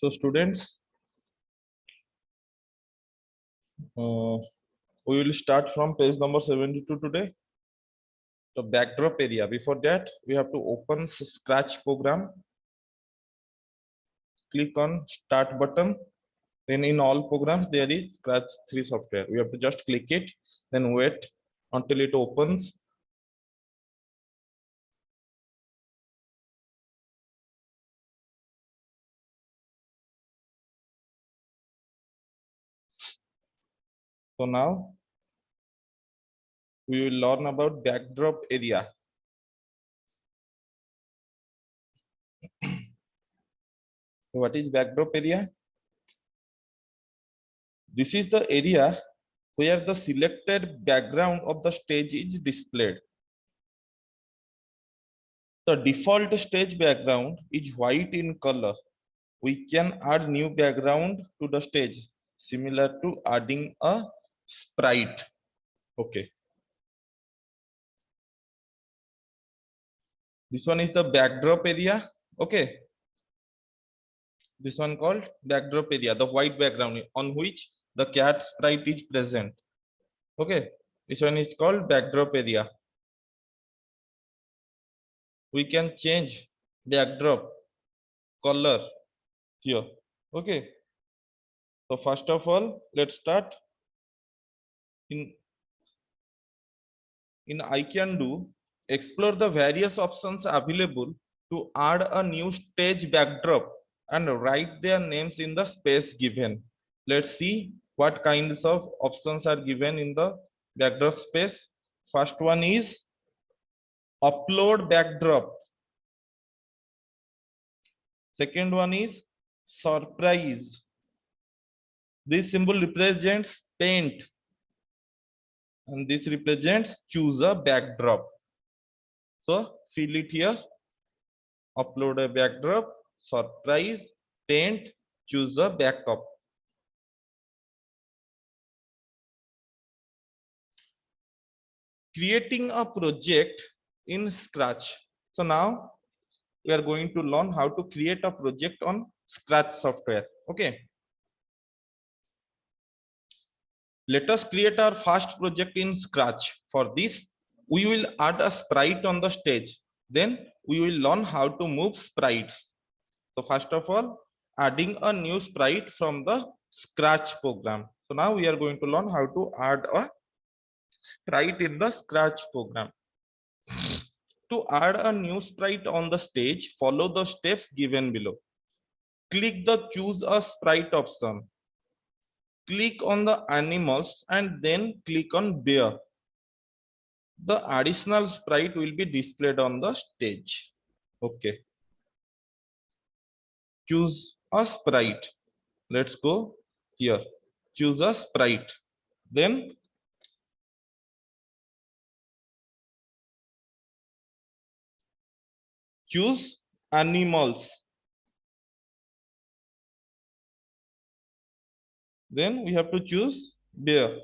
So students, uh, we will start from page number 72 today. The backdrop area. Before that, we have to open Scratch program. Click on Start button. Then in all programs, there is Scratch 3 software. We have to just click it, then wait until it opens. So now we will learn about backdrop area. What is backdrop area? This is the area where the selected background of the stage is displayed. The default stage background is white in color. We can add new background to the stage, similar to adding a sprite. Okay. This one is the backdrop area. Okay. This one called backdrop area, the white background on which the cat sprite is present. Okay. This one is called backdrop area. We can change backdrop color here. Okay. So first of all, let's start. In I can do, explore the various options available to add a new stage backdrop and write their names in the space given. Let's see what kinds of options are given in the backdrop space. First one is upload backdrop. Second one is surprise. This symbol represents paint and this represents choose a backdrop. So fill it here. Upload a backdrop, surprise, paint, choose a backup. Creating a project in Scratch. So now we are going to learn how to create a project on Scratch software. Okay. Let us create our first project in Scratch. For this, we will add a sprite on the stage. Then we will learn how to move sprites. So first of all, adding a new sprite from the Scratch program. So now we are going to learn how to add a sprite in the Scratch program. To add a new sprite on the stage, follow the steps given below. Click the choose a sprite option. Click on the animals and then click on bear. The additional sprite will be displayed on the stage. Okay. Choose a sprite. Let's go here. Choose a sprite. Then choose animals. Then we have to choose bear.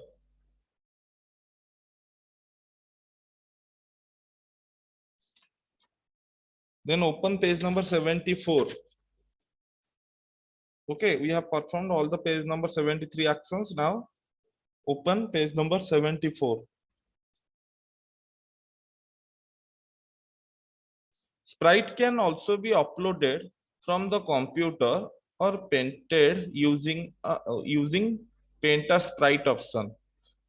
Then open page number 74. Okay, we have performed all the page number 73 actions. Now open page number 74. Sprite can also be uploaded from the computer or painted using paint a sprite option.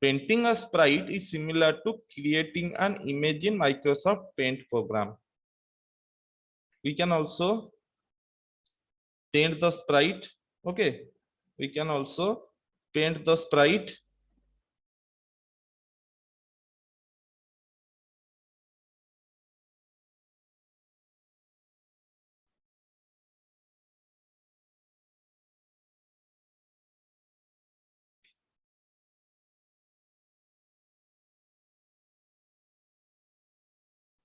Painting a sprite is similar to creating an image in Microsoft Paint program. We can also paint the sprite. Okay, we can also paint the sprite.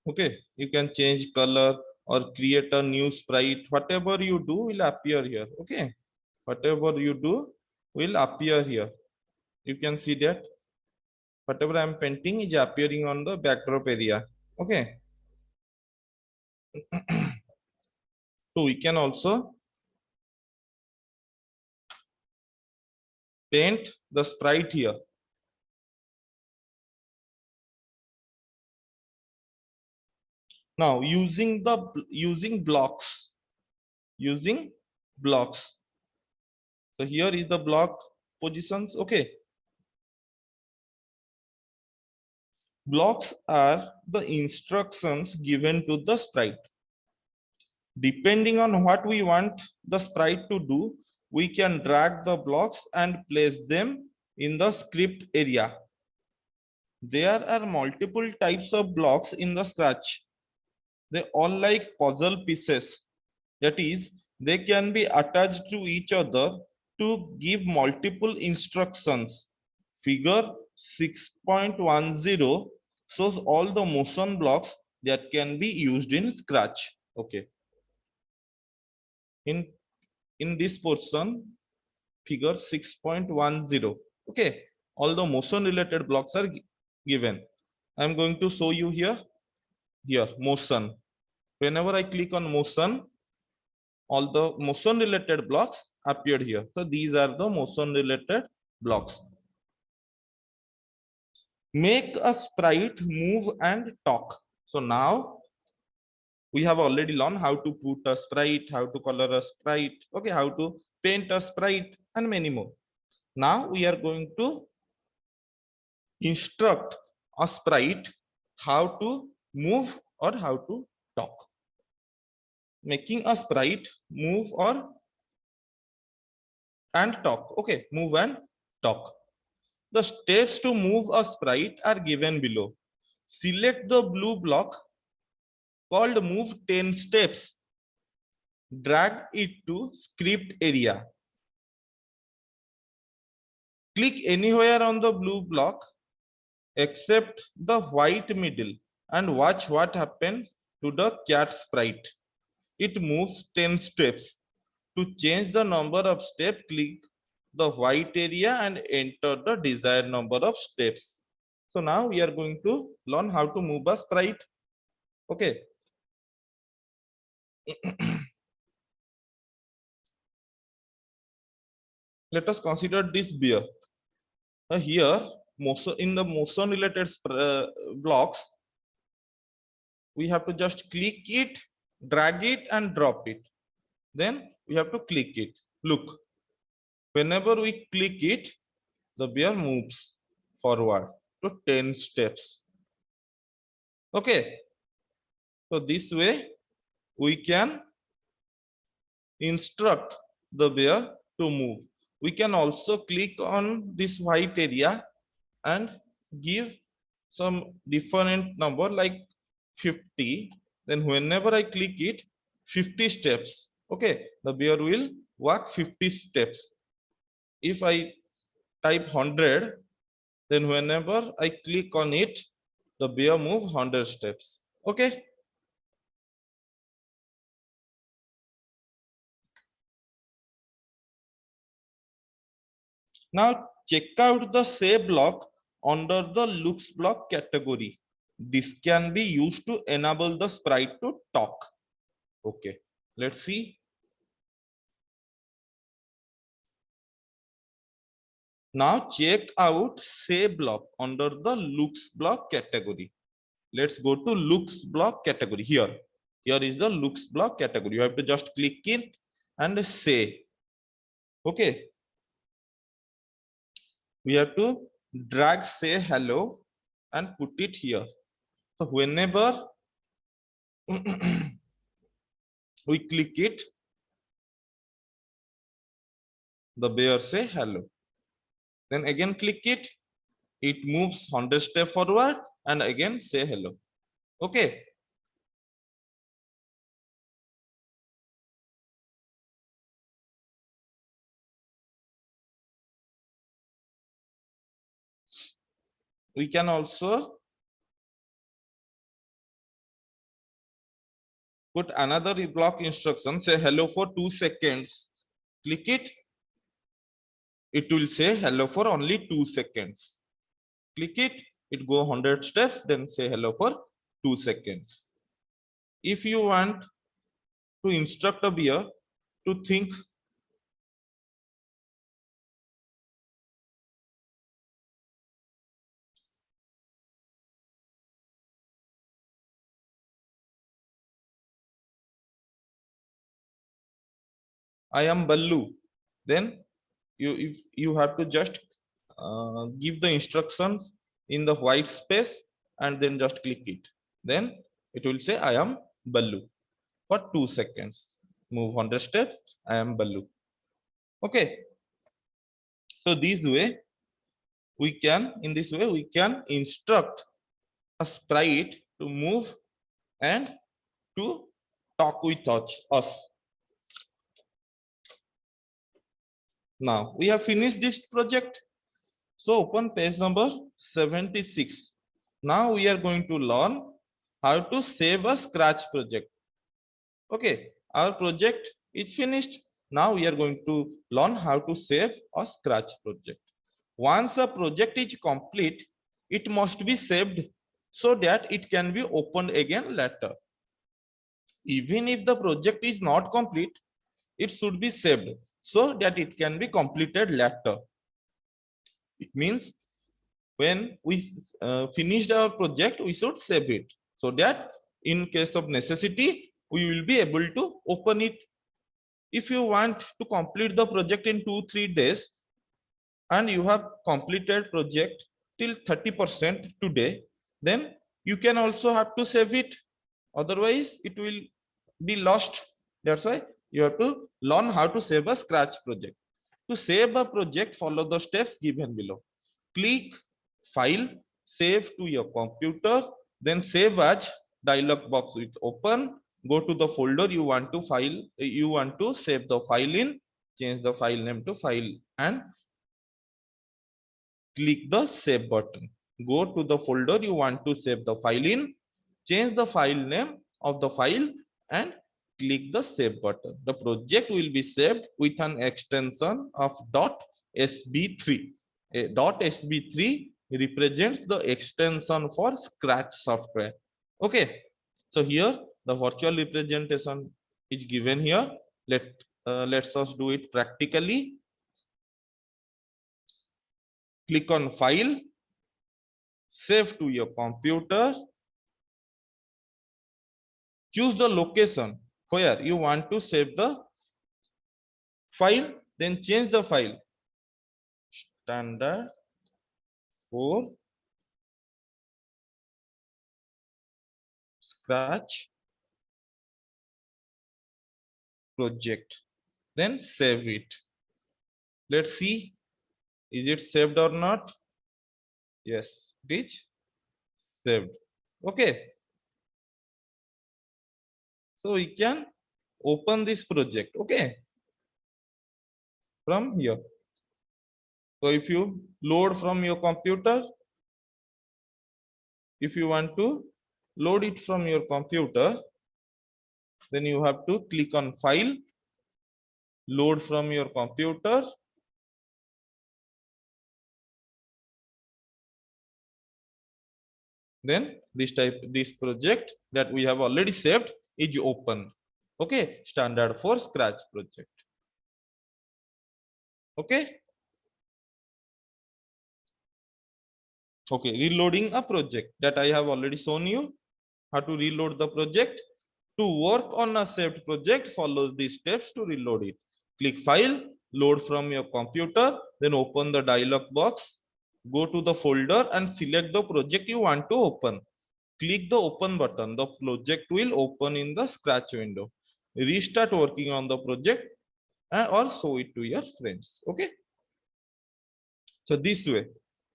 Okay, you can change color or create a new sprite. Whatever you do will appear here. Okay, whatever you do will appear here. You can see that whatever I'm painting is appearing on the backdrop area. Okay. So we can also paint the sprite here. Now using blocks, using blocks. So here is the block positions. Okay. Blocks are the instructions given to the sprite. Depending on what we want the sprite to do, we can drag the blocks and place them in the script area. There are multiple types of blocks in the Scratch. They all like puzzle pieces. That is, they can be attached to each other to give multiple instructions. Figure 6.10 shows all the motion blocks that can be used in Scratch. Okay. In this portion, figure 6.10. Okay, all the motion related blocks are given. I'm going to show you here. Here, motion. Whenever I click on motion, all the motion related blocks appeared here. So these are the motion related blocks. Make a sprite move and talk. So now we have already learned how to put a sprite, how to color a sprite, okay, how to paint a sprite, and many more. Now we are going to instruct a sprite how to move or how to talk. Making a sprite move or and talk. Okay, move and talk. The steps to move a sprite are given below. Select the blue block called move 10 steps. Drag it to script area. Click anywhere on the blue block except the white middle and watch what happens to the cat sprite. It moves 10 steps. To change the number of steps, click the white area and enter the desired number of steps. So now we are going to learn how to move a sprite. Okay. Let us consider this bear. Here, in the motion related blocks, we have to just click it, drag it, and drop it. Then we have to click it. Look, whenever we click it, the bear moves forward to 10 steps. Okay. So this way we can instruct the bear to move. We can also click on this white area and give some different number like 50. Then whenever I click it, 50 steps. Okay, the bear will walk 50 steps. If I type 100, then whenever I click on it, the bear move 100 steps. Okay. Now check out the say block under the looks block category. This can be used to enable the sprite to talk. Okay, let's see. Now check out say block under the looks block category. Let's go to looks block category here. Here is the looks block category. You have to just click it and say. Okay. We have to drag say hello and put it here. So whenever we click it, the bear say hello. Then again click it, it moves 100 steps forward and again say hello. Okay. We can also put another block instruction, say hello for 2 seconds. Click it, it will say hello for only 2 seconds. Click it, it go 100 steps, then say hello for 2 seconds. If you want to instruct a bear to think I am Ballu, then if you have to just give the instructions in the white space and then just click it. Then it will say I am Ballu for 2 seconds. Move 100 steps. I am Ballu. Okay. So in this way we can instruct a sprite to move and to talk with us. Now we have finished this project. So open page number 76. Now we are going to learn how to save a Scratch project. Okay, our project is finished. Now we are going to learn how to save a Scratch project. Once a project is complete, it must be saved so that it can be opened again later. Even if the project is not complete, it should be saved so that it can be completed later. It means when we finished our project, we should save it so that in case of necessity, we will be able to open it. If you want to complete the project in 2-3 days and you have completed project till 30% today, then you can also have to save it. Otherwise, it will be lost. That's why you have to learn how to save a Scratch project. To save a project, follow the steps given below. Click File, Save to your computer, then Save As dialog box will open. Go to the folder you want to save the file in, change the file name to file and click the Save button. Go to the folder you want to save the file in, change the file name of the file and click the Save button. The project will be saved with an extension of .sb3. .sb3 represents the extension for Scratch software. Okay, so here the virtual representation is given here. Let's us do it practically. Click on File, Save to your computer. Choose the location where you want to save the file, then change the file. Standard for Scratch project, then save it. Let's see, is it saved or not? Yes, it is saved. Okay, so we can open this project. Okay, from here. So if you load from your computer, if you want to load it from your computer, then you have to click on File, Load from your computer. Then this project that we have already saved is open. Okay, standard for Scratch project. Okay. Okay, reloading a project that I have already shown you how to reload the project. To work on a saved project, follow these steps to reload it. Click File, Load from your computer, then open the dialog box. Go to the folder and select the project you want to open. Click the Open button. The project will open in the Scratch window. Restart working on the project or show it to your friends. Okay. So this way,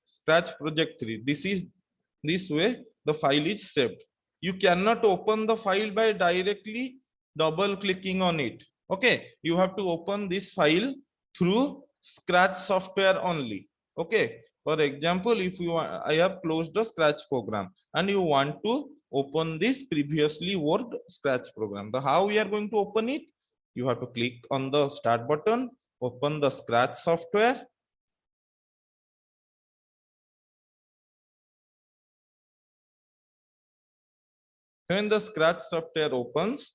Scratch project 3. This way the file is saved. You cannot open the file by directly double clicking on it. Okay, you have to open this file through Scratch software only. Okay, for example, if I have closed the Scratch program and you want to open this previously worked Scratch program, how we are going to open it? You have to click on the Start button, open the Scratch software. When the Scratch software opens,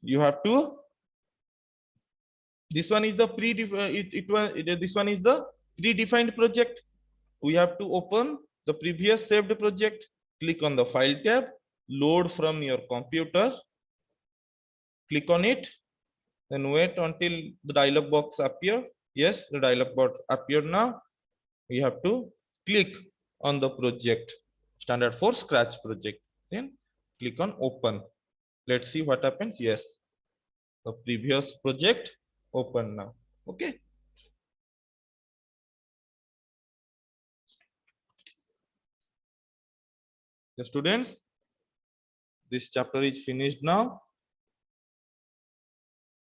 you have to. This one is the predefined project. We have to open the previous saved project. Click on the File tab, load from your computer. click on it, then wait until the dialog box appear. Yes, the dialog box appeared now. We have to click on the project, standard for Scratch project. Then click on open. Let's see what happens. Yes, the previous project open now. Okay. The students, this chapter is finished now.